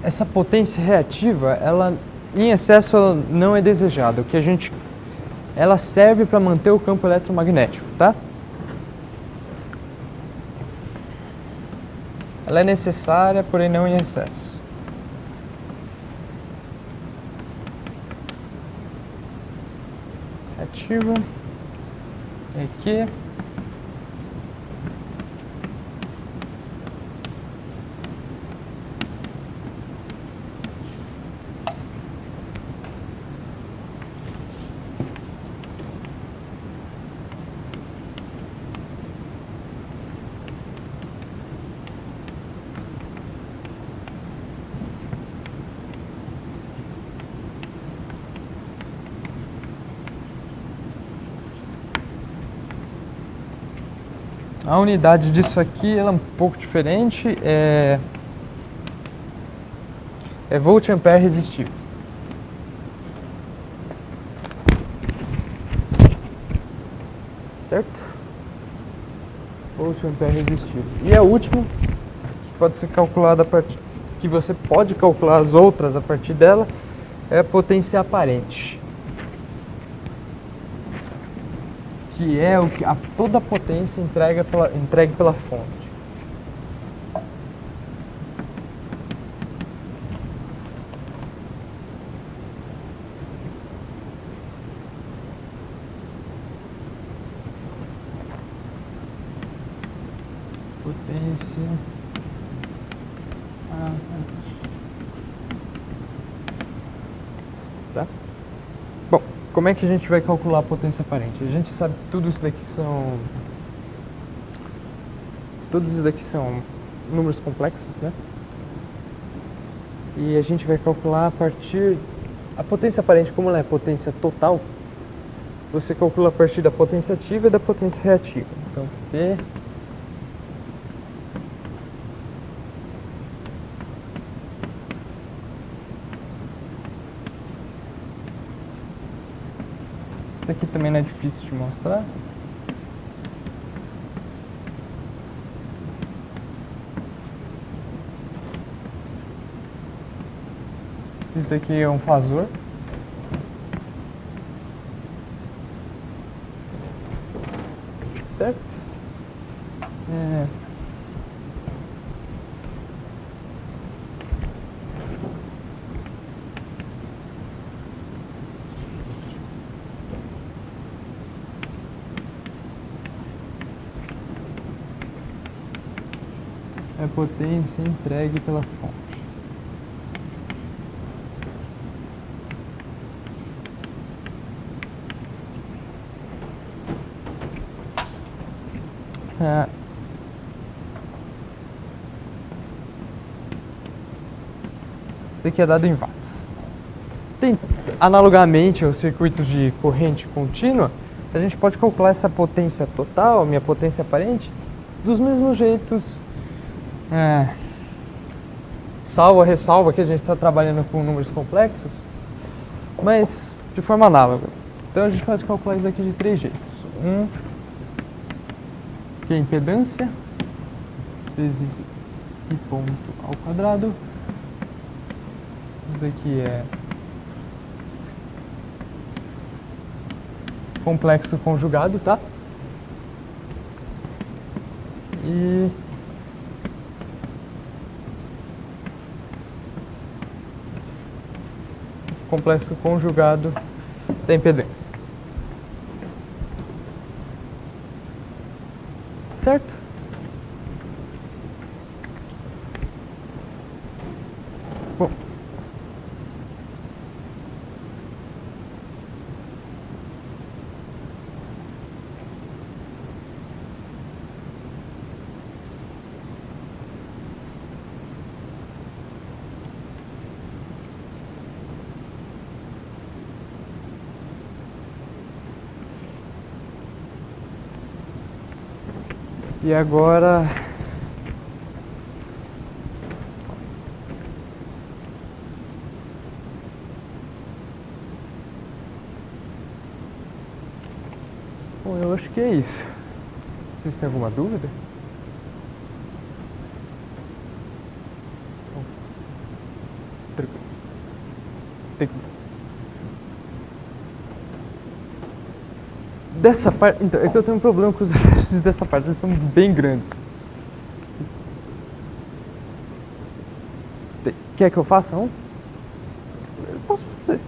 Speaker 1: Essa potência reativa, ela em excesso ela não é desejada. O que ela serve para manter o campo eletromagnético, tá? Ela é necessária, porém não em excesso. Reativa. Aqui. A unidade disso aqui ela é um pouco diferente, é volt ampere resistivo. Certo? Volt ampere resistivo. E a última, que pode ser calculada a partir, que você pode calcular as outras a partir dela, é a potência aparente. Que é toda a potência entregue pela fonte. Potência aparente. Tá? Bom, como é que a gente vai calcular a potência aparente? A gente sabe que todos isso daqui são números complexos, né? E a gente vai calcular a potência aparente, como ela é potência total, você calcula a partir da potência ativa e da potência reativa. Então, P isso daqui também não é difícil de mostrar. Isso daqui é um fasor. Certo? É a potência entregue pela fonte. Isso daqui é dado em watts. analogamente aos circuitos de corrente contínua, a gente pode calcular essa potência total, a minha potência aparente, dos mesmos jeitos, salva, ressalva que a gente está trabalhando com números complexos, mas de forma análoga. Então a gente pode calcular isso aqui de 3 jeitos. Que é a impedância vezes I ponto ao quadrado. Isso daqui é complexo conjugado, tá? E complexo conjugado da impedância. Certo? Bom. E agora bom, eu acho que é isso. Vocês têm alguma dúvida? Tem que... Dessa parte, então, é que eu tenho um problema com os exercícios dessa parte, eles são bem grandes. Quer que eu faça um? Eu posso fazer.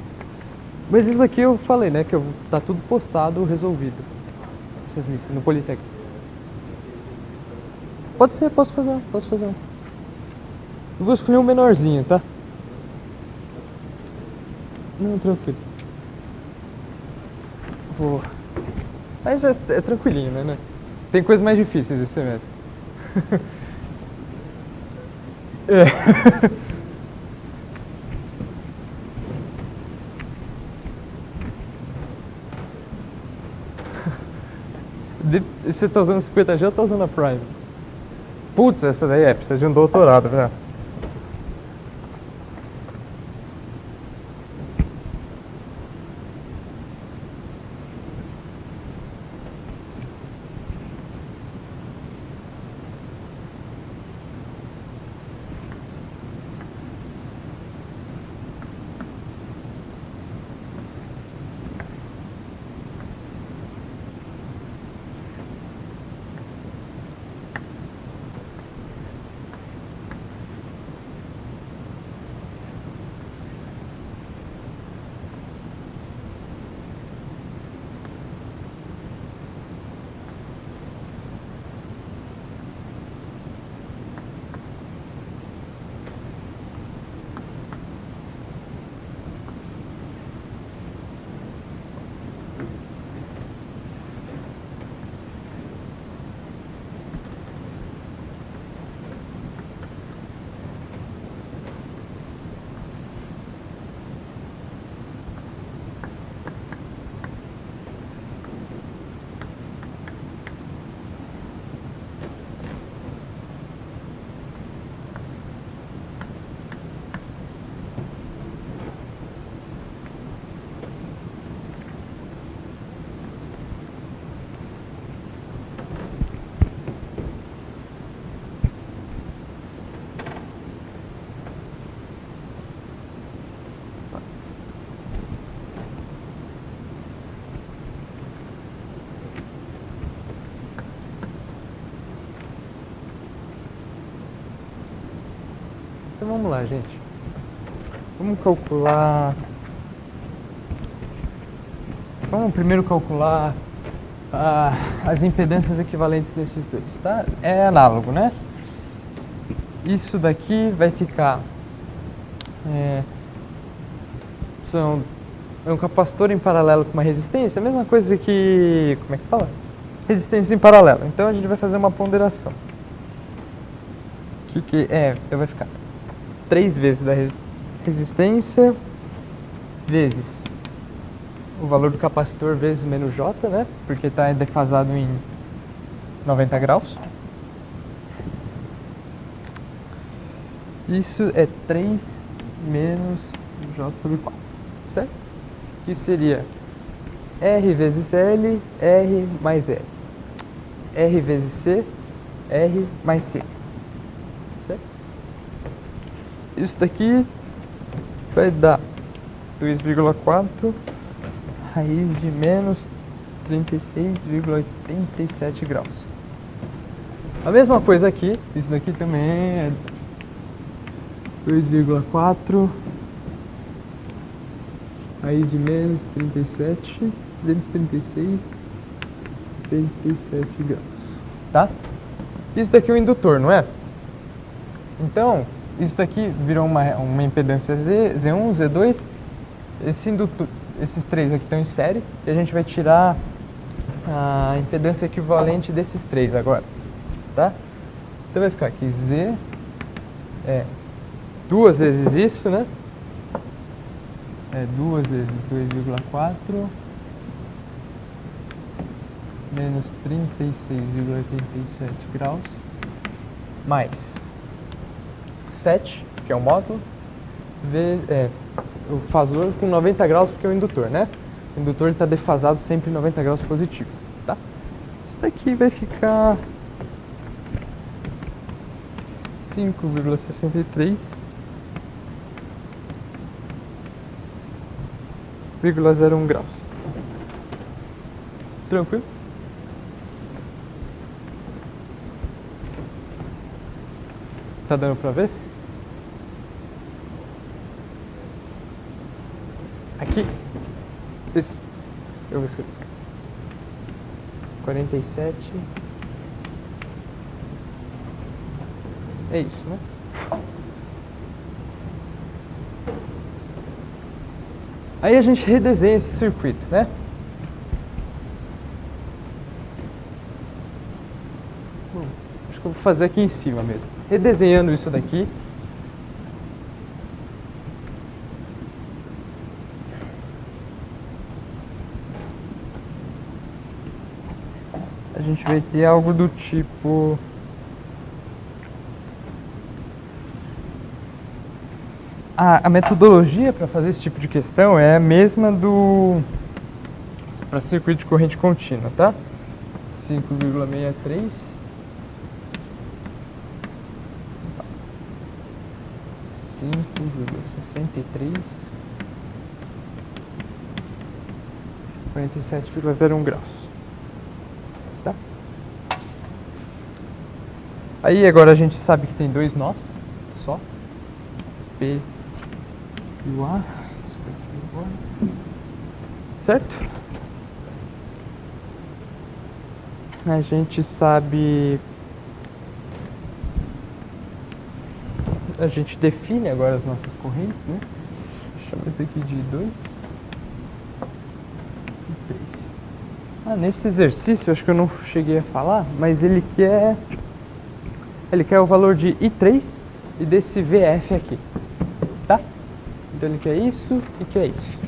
Speaker 1: Mas isso aqui eu falei, né, que tá tudo postado, resolvido. Essas listas, no Politécnico. Pode ser, posso fazer um. Eu vou escolher um menorzinho, tá? Não, tranquilo. Vou... Mas é tranquilinho, né? Tem coisas mais difíceis esse semestre. Você tá usando 50G ou tá usando a Prime? Putz, essa daí precisa de um doutorado, velho. Então vamos lá, gente. Vamos calcular... Vamos primeiro calcular as impedâncias equivalentes desses dois, tá? É análogo, né? Isso daqui vai ficar... É um capacitor em paralelo com uma resistência, a mesma coisa que... Como é que fala? Resistência em paralelo. Então a gente vai fazer uma ponderação. Então vai ficar 3 vezes da resistência vezes o valor do capacitor vezes menos J, né? Porque está defasado em 90 graus. Isso é 3 menos J sobre 4, certo? Isso seria R vezes L, R mais L. R vezes C, R mais C. Certo? Isso daqui vai dar 2,4 raiz de menos 36,87 graus. A mesma coisa aqui, isso daqui também é 2,4 raiz de menos 37, 236, 87 graus. Tá? Isso daqui é o indutor, não é? Então, isso daqui virou uma impedância Z1, Z2. Esse indutor, esses três aqui estão em série e a gente vai tirar a impedância equivalente desses três agora. Tá? Então vai ficar aqui Z é 2 vezes isso, né? É 2 vezes 2,4 menos 36,87 graus mais 7, que é o módulo, o fasor com 90 graus, porque é o indutor, né? O indutor está defasado sempre em 90 graus positivos, tá? Isso daqui vai ficar 5,63 0,01 graus. Tranquilo? Tá dando pra ver? Aqui. Esse. Eu vou escrever. 47. É isso, né? Aí a gente redesenha esse circuito, né? Acho que eu vou fazer aqui em cima mesmo. Redesenhando isso daqui. A gente vai ter algo do tipo... A metodologia para fazer esse tipo de questão é a mesma para circuito de corrente contínua, tá? 5,63 5,63 47,01 graus. Tá? Aí agora a gente sabe que tem dois nós só. P e o A. Isso daqui agora. Certo? A gente sabe... A gente define agora as nossas correntes, né? Chama isso aqui de 2 e 3. Nesse exercício, acho que eu não cheguei a falar, mas ele quer o valor de I3 e desse VF aqui, tá? Então ele quer isso e quer isso.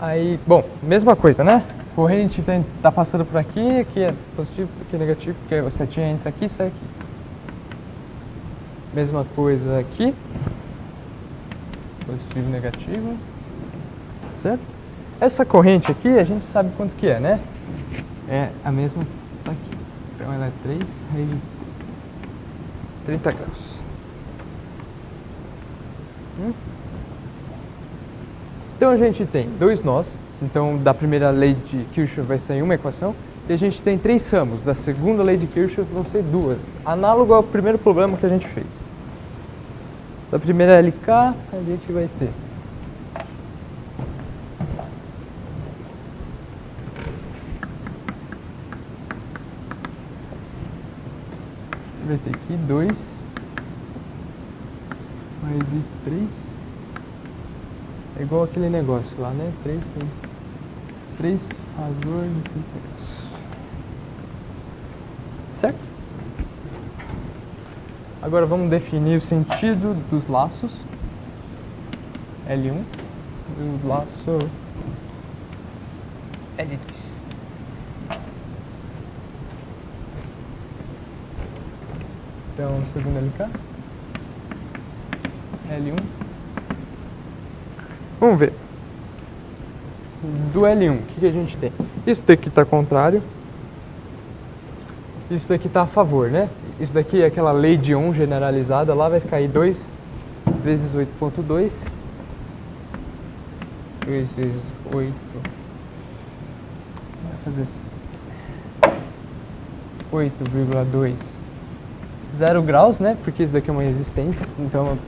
Speaker 1: Aí, bom, mesma coisa, né? Corrente tá passando por aqui, aqui é positivo, aqui é negativo, porque a setinha entra aqui e sai aqui. Mesma coisa aqui, positivo e negativo, certo? Essa corrente aqui, a gente sabe quanto que é, né? É a mesma aqui. Então ela é 3 raiz de 30 graus. Então a gente tem dois nós. Então da primeira lei de Kirchhoff vai sair uma equação. E a gente tem três ramos. Da segunda lei de Kirchhoff vão ser duas. Análogo ao primeiro problema que a gente fez. Da primeira LK a gente vai ter aqui 2 mais I3 é igual aquele negócio lá, né? 3 razor de 30 graus. Certo? Agora vamos definir o sentido dos laços L1 do laço L2. Então, segundo LK, L1. Vamos ver. Do L1, o que a gente tem? Isso daqui está contrário. Isso daqui está a favor, né? Isso daqui é aquela lei de Ohm generalizada. Lá vai ficar aí 2 vezes 8.2. 2 vezes 8. Vai fazer 8,2. 0 graus, né? Porque isso daqui é uma resistência. Então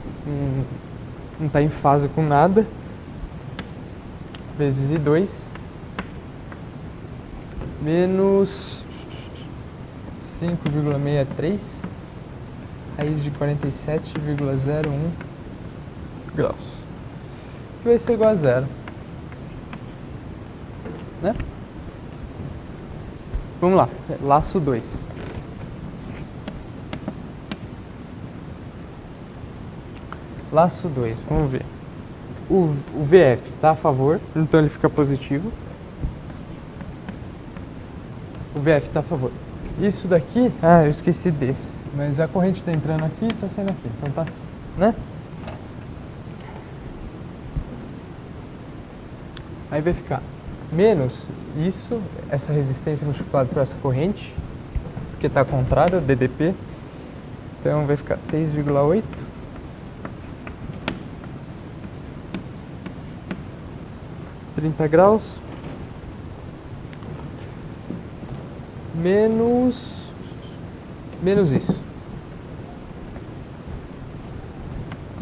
Speaker 1: não está em fase com nada. Vezes I2. Menos 5,63 raiz de 47,01 graus, que vai ser igual a zero, né? Vamos lá, laço 2. Laço 2, vamos ver. O VF está a favor, então ele fica positivo. O VF está a favor. Isso daqui, eu esqueci desse. Mas a corrente está entrando aqui e está saindo aqui. Então tá assim, né? Aí vai ficar menos isso, essa resistência multiplicada por essa corrente, que está contrária, o DDP. Então vai ficar 6,8. graus menos isso,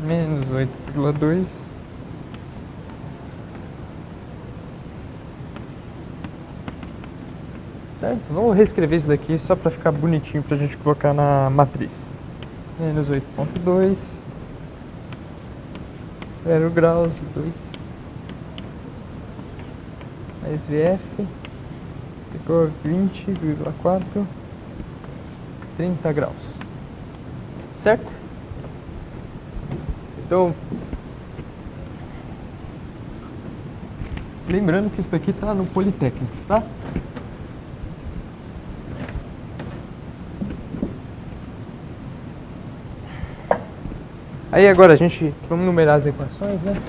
Speaker 1: menos 8,2 certo? Vamos reescrever isso daqui só para ficar bonitinho para a gente colocar na matriz. Menos 8,2 0 graus 2 mais VF ficou 20,4 30 graus, certo? Então, lembrando que isso daqui tá no Politécnico, tá? Aí agora vamos numerar as equações, né?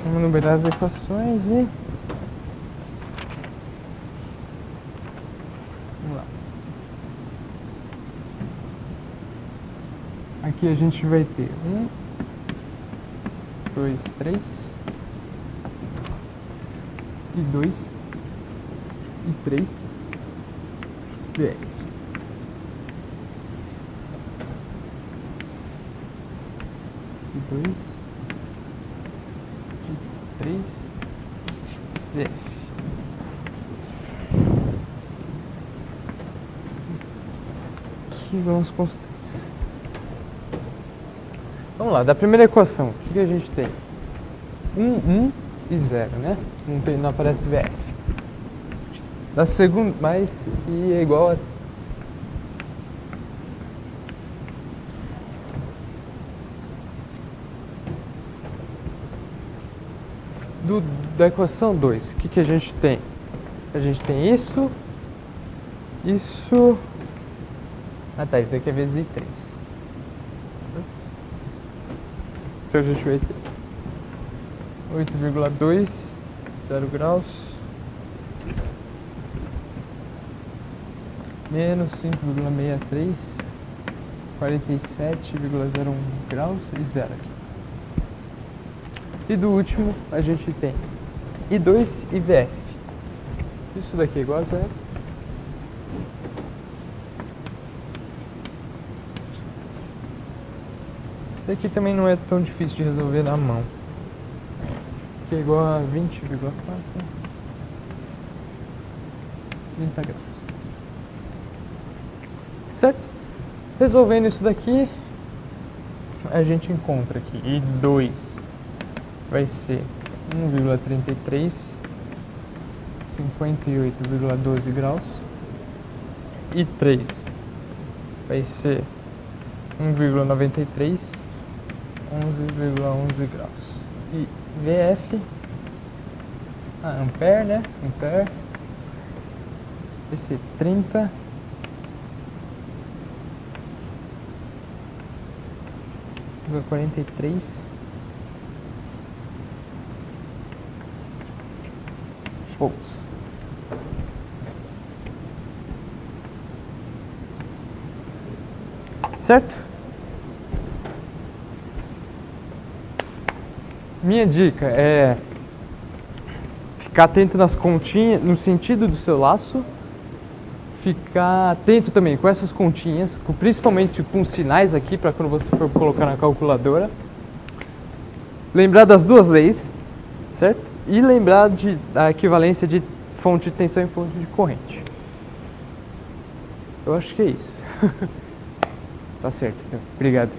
Speaker 1: Vamos numerar as equações e... Vamos lá. Aqui a gente vai ter 1, 2, 3, e 2, e 3, VF. E 2, 3, VF. Aqui vão as constantes. Vamos lá, da primeira equação, o que a gente tem? 1 e 0, né? Não aparece VF. Da segunda, mais I é igual a... Da equação 2, o que a gente tem? A gente tem isso, isso... Ah tá, isso daqui é vezes I3. Então a gente vai ter 8,2, 0 graus, menos 5,63, 47,01 graus e 0 aqui. E do último a gente tem I2 e VF. Isso daqui é igual a 0. Isso daqui também não é tão difícil de resolver na mão. Que é igual a 20,4, 30 graus. Certo? Resolvendo isso daqui, a gente encontra aqui I2 vai ser 1,33, 58,12 graus. I3 vai ser 1,93, 11,11 graus. E VF, ampere, né? Ampere, vai ser 30,43 volts. Certo? Minha dica é ficar atento nas continhas, no sentido do seu laço, ficar atento também com essas continhas, principalmente com os sinais aqui para quando você for colocar na calculadora. Lembrar das duas leis, certo? E lembrar da equivalência de fonte de tensão e fonte de corrente. Eu acho que é isso. Tá certo. Obrigado.